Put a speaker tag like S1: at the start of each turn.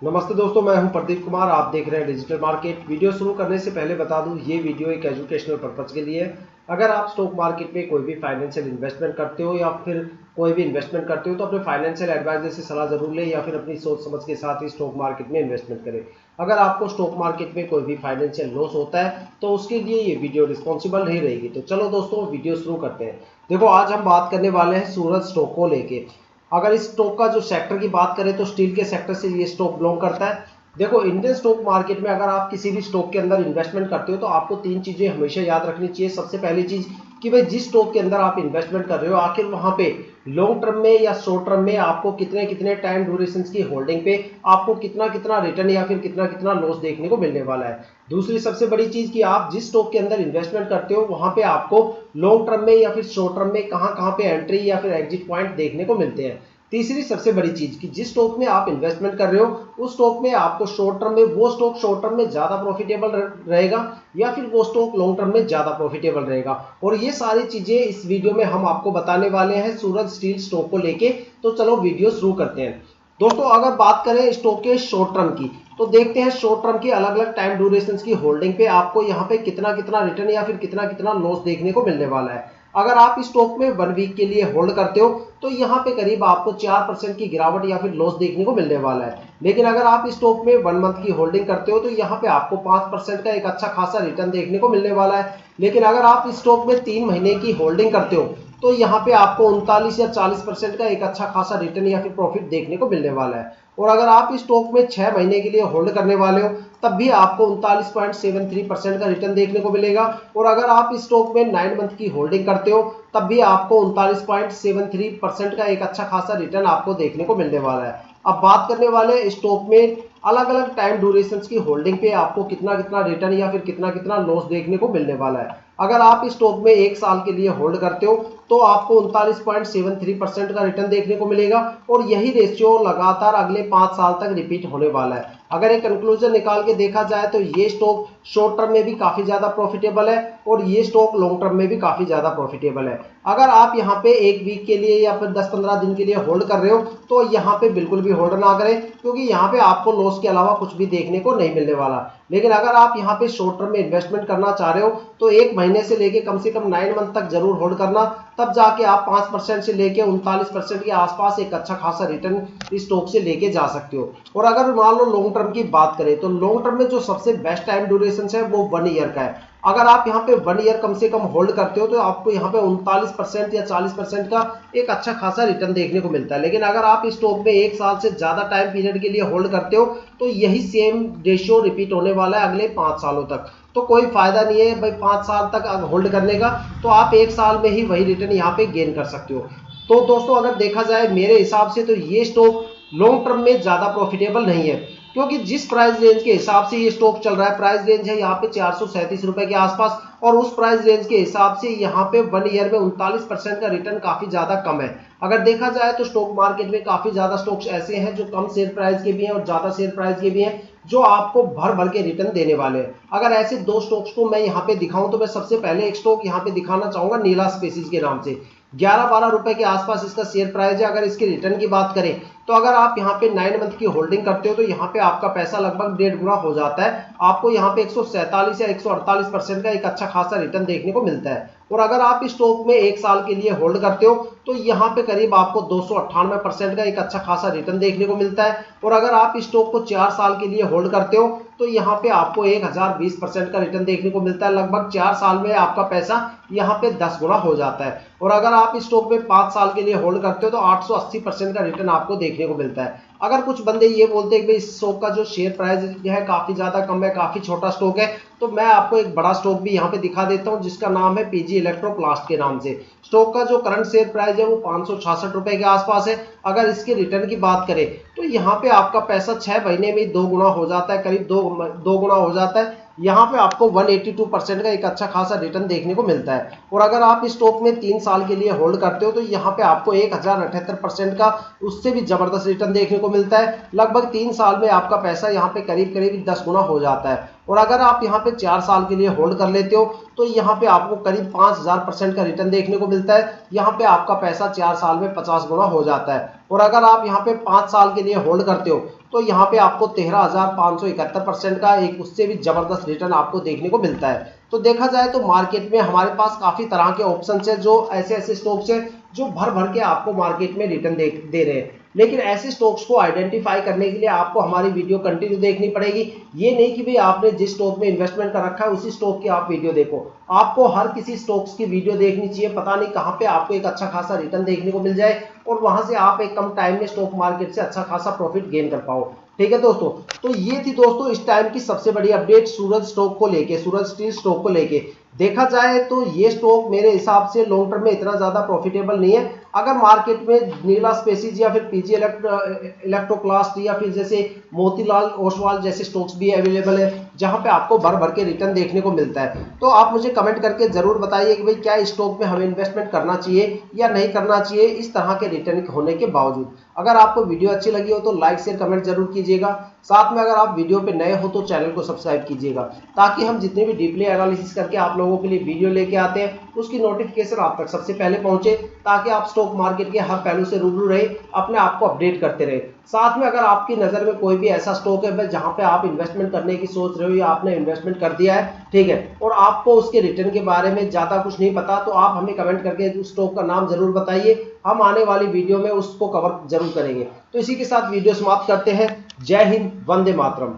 S1: नमस्ते दोस्तों, मैं हूं प्रदीप कुमार। आप देख रहे हैं डिजिटल मार्केट। वीडियो शुरू करने से पहले बता दूं, ये वीडियो एक एजुकेशनल पर्पज के लिए है। अगर आप स्टॉक मार्केट में कोई भी फाइनेंशियल इन्वेस्टमेंट करते हो या फिर कोई भी इन्वेस्टमेंट करते हो तो अपने फाइनेंशियल एडवाइजर से सलाह जरूर लें या फिर अपनी सोच समझ के साथ ही स्टॉक मार्केट में इन्वेस्टमेंट करें। अगर आपको स्टॉक मार्केट में कोई भी फाइनेंशियल लॉस होता है तो उसके लिए ये वीडियो रिस्पॉन्सिबल नहीं रहेगी। तो चलो दोस्तों, वीडियो शुरू करते हैं। देखो, आज हम बात करने वाले हैं सूरज स्टॉक को लेके। अगर इस स्टॉक का जो सेक्टर की बात करें तो स्टील के सेक्टर से ये स्टॉक बिलोंग करता है। देखो, इंडियन स्टॉक मार्केट में अगर आप किसी भी स्टॉक के अंदर इन्वेस्टमेंट करते हो तो आपको तीन चीजें हमेशा याद रखनी चाहिए। सबसे पहली चीज कि भाई जिस स्टॉक के अंदर आप इन्वेस्टमेंट कर रहे हो, आखिर वहां पे लॉन्ग टर्म में या शॉर्ट टर्म में आपको कितने कितने टाइम ड्यूरेशन की होल्डिंग पे आपको कितना कितना रिटर्न या फिर कितना कितना लॉस देखने को मिलने वाला है। दूसरी सबसे बड़ी चीज कि आप जिस स्टॉक के अंदर इन्वेस्टमेंट करते हो वहां पे आपको लॉन्ग टर्म में या फिर शॉर्ट टर्म में कहां कहां पे एंट्री या फिर एग्जिट पॉइंट देखने को मिलते हैं। तीसरी सबसे बड़ी चीज कि जिस स्टॉक में आप इन्वेस्टमेंट कर रहे हो उस स्टॉक में आपको शॉर्ट टर्म में वो स्टॉक शॉर्ट टर्म में ज्यादा प्रॉफिटेबल रहेगा या फिर वो स्टॉक लॉन्ग टर्म में ज्यादा प्रॉफिटेबल रहेगा। और ये सारी चीजें इस वीडियो में हम आपको बताने वाले हैं सूरज स्टील स्टॉक को लेके। तो चलो वीडियो शुरू करते हैं। दोस्तों, अगर बात करें स्टॉक के शॉर्ट टर्म की तो देखते हैं शॉर्ट टर्म की अलग अलग टाइम ड्यूरेशन की होल्डिंग पे आपको यहाँ पे कितना कितना रिटर्न या फिर कितना कितना लॉस देखने को मिलने वाला है। अगर आप इस स्टॉक में 1 वीक के लिए होल्ड करते हो तो यहाँ पे करीब आपको 4% की गिरावट या फिर लॉस देखने को मिलने वाला है। लेकिन अगर आप इस स्टॉक में 1 मंथ की होल्डिंग करते हो तो यहाँ पे आपको 5% का एक अच्छा खासा रिटर्न देखने को मिलने वाला है। लेकिन अगर आप इस स्टॉक में 3 महीने की होल्डिंग करते हो तो यहाँ पे आपको 39 या 40% का एक अच्छा खासा रिटर्न या फिर प्रॉफिट देखने को मिलने वाला है। और अगर आप इस स्टॉक में 6 महीने के लिए होल्ड करने वाले हो तब भी आपको 39.73% का रिटर्न देखने को मिलेगा। और अगर आप इस स्टॉक में 9 मंथ की होल्डिंग करते हो तब भी आपको 39.73% का एक अच्छा खासा रिटर्न आपको देखने को मिलने वाला है। अब बात करने वाले स्टॉक में अलग अलग टाइम ड्यूरेशन की होल्डिंग पे आपको कितना कितना रिटर्न या फिर कितना कितना लॉस देखने को मिलने वाला है। अगर आप इस स्टॉक में 1 साल के लिए होल्ड करते हो तो आपको 39.73% का रिटर्न देखने को मिलेगा और यही रेशियो लगातार अगले 5 साल तक रिपीट होने वाला है। अगर एक कंक्लूजन निकाल के देखा जाए तो ये स्टॉक शॉर्ट टर्म में भी काफी ज्यादा प्रॉफिटेबल है और ये स्टॉक लॉन्ग टर्म में भी काफी ज्यादा प्रॉफिटेबल है। अगर आप यहाँ पे 1 वीक के लिए या फिर 10-15 दिन के लिए होल्ड कर रहे हो तो यहाँ पे बिल्कुल भी होल्ड ना करें, क्योंकि यहाँ पे आपको लॉस के अलावा कुछ भी देखने को नहीं मिलने वाला। लेकिन अगर आप यहाँ पे शॉर्ट टर्म में इन्वेस्टमेंट करना चाह रहे हो तो 1 महीने से लेके कम से कम 9 मंथ तक जरूर होल्ड करना, तब जाके आप 5% से लेके 39% के आसपास एक अच्छा खासा रिटर्न इस स्टॉक से लेके जा सकते हो। और अगर मान लो लॉन्ग टर्म की बात करें तो लॉन्ग टर्म में जो सबसे बेस्ट टाइम ड्यूरेशन है वो 1 ईयर का है। अगर आप यहाँ पे 1 ईयर कम से कम होल्ड करते हो तो आपको यहाँ पे 39% या 40% का एक अच्छा खासा रिटर्न देखने को मिलता है। लेकिन अगर आप इस स्टॉक में 1 साल से ज्यादा टाइम पीरियड के लिए होल्ड करते हो तो यही सेम रेशियो रिपीट होने वाला है अगले 5 सालों तक। तो कोई फायदा नहीं है भाई 5 साल तक होल्ड करने का, तो आप 1 साल में ही वही रिटर्न यहाँ पे गेन कर सकते हो। तो दोस्तों, अगर देखा जाए मेरे हिसाब से तो ये स्टॉक लॉन्ग टर्म में ज्यादा प्रॉफिटेबल नहीं है, क्योंकि जिस प्राइस रेंज के हिसाब से ये स्टॉक चल रहा है, प्राइस रेंज है यहाँ पे 437 रुपए के आसपास, और उस प्राइस रेंज के हिसाब से यहाँ पे 1 ईयर में 39% का रिटर्न काफी ज्यादा कम है। अगर देखा जाए तो स्टॉक मार्केट में काफी ज्यादा स्टॉक्स ऐसे हैं जो कम शेयर प्राइस के भी हैं और ज्यादा शेयर प्राइस के भी हैं जो आपको भर भर के रिटर्न देने वाले हैं। अगर ऐसे दो स्टॉक्स को मैं यहाँ पे दिखाऊं तो मैं सबसे पहले एक स्टॉक यहाँ पे दिखाना चाहूंगा नीला स्पेसिस के नाम से। 11-12 रुपए के आसपास इसका शेयर प्राइस है। अगर इसके रिटर्न की बात करें तो अगर आप यहाँ पे 9 मंथ की होल्डिंग करते हो तो यहाँ पे आपका पैसा लगभग 1.5 गुना हो जाता है। आपको यहाँ पे 147 या 148% का एक अच्छा खासा रिटर्न देखने को मिलता है। और अगर आप इस स्टॉक में 1 साल के लिए होल्ड करते हो तो यहाँ पे करीब आपको 298% का एक अच्छा खासा रिटर्न देखने को मिलता है। और अगर आप इस स्टॉक को 4 साल के लिए होल्ड करते हो तो यहाँ पे आपको 1020% का रिटर्न देखने को मिलता है। लगभग 4 साल में आपका पैसा यहाँ पे 10 गुना हो जाता है। और अगर आप इस स्टॉक में 5 साल के लिए होल्ड करते हो तो 880% का रिटर्न आपको देखने को मिलता है। अगर कुछ बंदे ये बोलते हैं कि इस स्टॉक का जो शेयर प्राइस है काफी ज्यादा कम है, काफी छोटा स्टॉक है, तो मैं आपको एक बड़ा स्टॉक भी यहाँ पे दिखा देता हूँ जिसका नाम है पीजी इलेक्ट्रोप्लास्ट के नाम से। स्टॉक का जो करंट शेयर प्राइस है वो 566 रुपए के आसपास है। अगर इसके रिटर्न की बात करें तो यहाँ पे आपका पैसा 6 महीने में 2 गुना हो जाता है, करीब दो गुना हो जाता है। यहाँ पे आपको 182% का एक अच्छा खासा रिटर्न देखने को मिलता है। और अगर आप इस स्टॉक में 3 साल के लिए होल्ड करते हो तो यहाँ पे आपको 1078% का उससे भी जबरदस्त रिटर्न देखने को मिलता है। लगभग 3 साल में आपका पैसा यहाँ पे करीब करीब 10 गुना हो जाता है। और अगर आप यहाँ पे 4 साल के लिए होल्ड कर लेते हो तो यहाँ पे आपको करीब 5000% का रिटर्न देखने को मिलता है। यहाँ पे आपका पैसा 4 साल में 50 गुना हो जाता है। और अगर आप यहाँ पे 5 साल के लिए होल्ड करते हो तो यहाँ पे आपको 13,571% का एक उससे भी जबरदस्त रिटर्न आपको देखने को मिलता है। तो देखा जाए तो मार्केट में हमारे पास काफी तरह के ऑप्शंस है, जो ऐसे स्टॉक्स है जो भर भर के आपको मार्केट में रिटर्न दे रहे हैं। लेकिन ऐसे स्टॉक्स को आइडेंटिफाई करने के लिए आपको हमारी वीडियो कंटिन्यू देखनी पड़ेगी। ये नहीं कि भाई आपने जिस स्टॉक में इन्वेस्टमेंट कर रखा है उसी स्टॉक की आप वीडियो देखो, आपको हर किसी स्टॉक्स की वीडियो देखनी चाहिए। पता नहीं कहां पे आपको एक अच्छा खासा रिटर्न देखने को मिल जाए और वहां से आप एक कम टाइम में स्टॉक मार्केट से अच्छा खासा प्रॉफिट गेन कर पाओ। ठीक है दोस्तों, तो ये थी दोस्तों इस टाइम की सबसे बड़ी अपडेट सूरज स्टॉक को लेके, सूरज स्टील स्टॉक को लेके। देखा जाए तो ये स्टॉक मेरे हिसाब से लॉन्ग टर्म में इतना ज्यादा प्रॉफिटेबल नहीं है। अगर मार्केट में नीला स्पेसिस या फिर पीजी इलेक्ट्रोप्लास्ट या फिर जैसे मोतीलाल ओसवाल जैसे स्टॉक्स भी अवेलेबल है जहां पे आपको भर भर के रिटर्न देखने को मिलता है, तो आप मुझे कमेंट करके जरूर बताइए कि भाई क्या इस स्टॉक में हमें इन्वेस्टमेंट करना चाहिए या नहीं करना चाहिए इस तरह के रिटर्न होने के बावजूद। अगर आपको वीडियो अच्छी लगी हो तो लाइक शेयर कमेंट जरूर कीजिएगा। साथ में अगर आप वीडियो पे नए हो तो चैनल को सब्सक्राइब कीजिएगा, ताकि हम जितने भी डीपली एनालिसिस करके आप लोगों के लिए वीडियो लेके आते हैं उसकी नोटिफिकेशन आप तक सबसे पहले पहुंचे, ताकि आप स्टॉक मार्केट के हर पहलू से रूबरू रहे, अपने आप को अपडेट करते रहे। साथ में अगर आपकी नजर में कोई भी ऐसा स्टॉक है जहां पे आप इन्वेस्टमेंट करने की सोच रहे हो या आपने इन्वेस्टमेंट कर दिया है, ठीक है, और आपको उसके रिटर्न के बारे में ज्यादा कुछ नहीं पता, तो आप हमें कमेंट करके उस स्टॉक का नाम जरूर बताइए। हम आने वाली वीडियो में उसको कवर जरूर करेंगे। तो इसी के साथ वीडियो समाप्त करते हैं। जय हिंद, वंदे मातरम।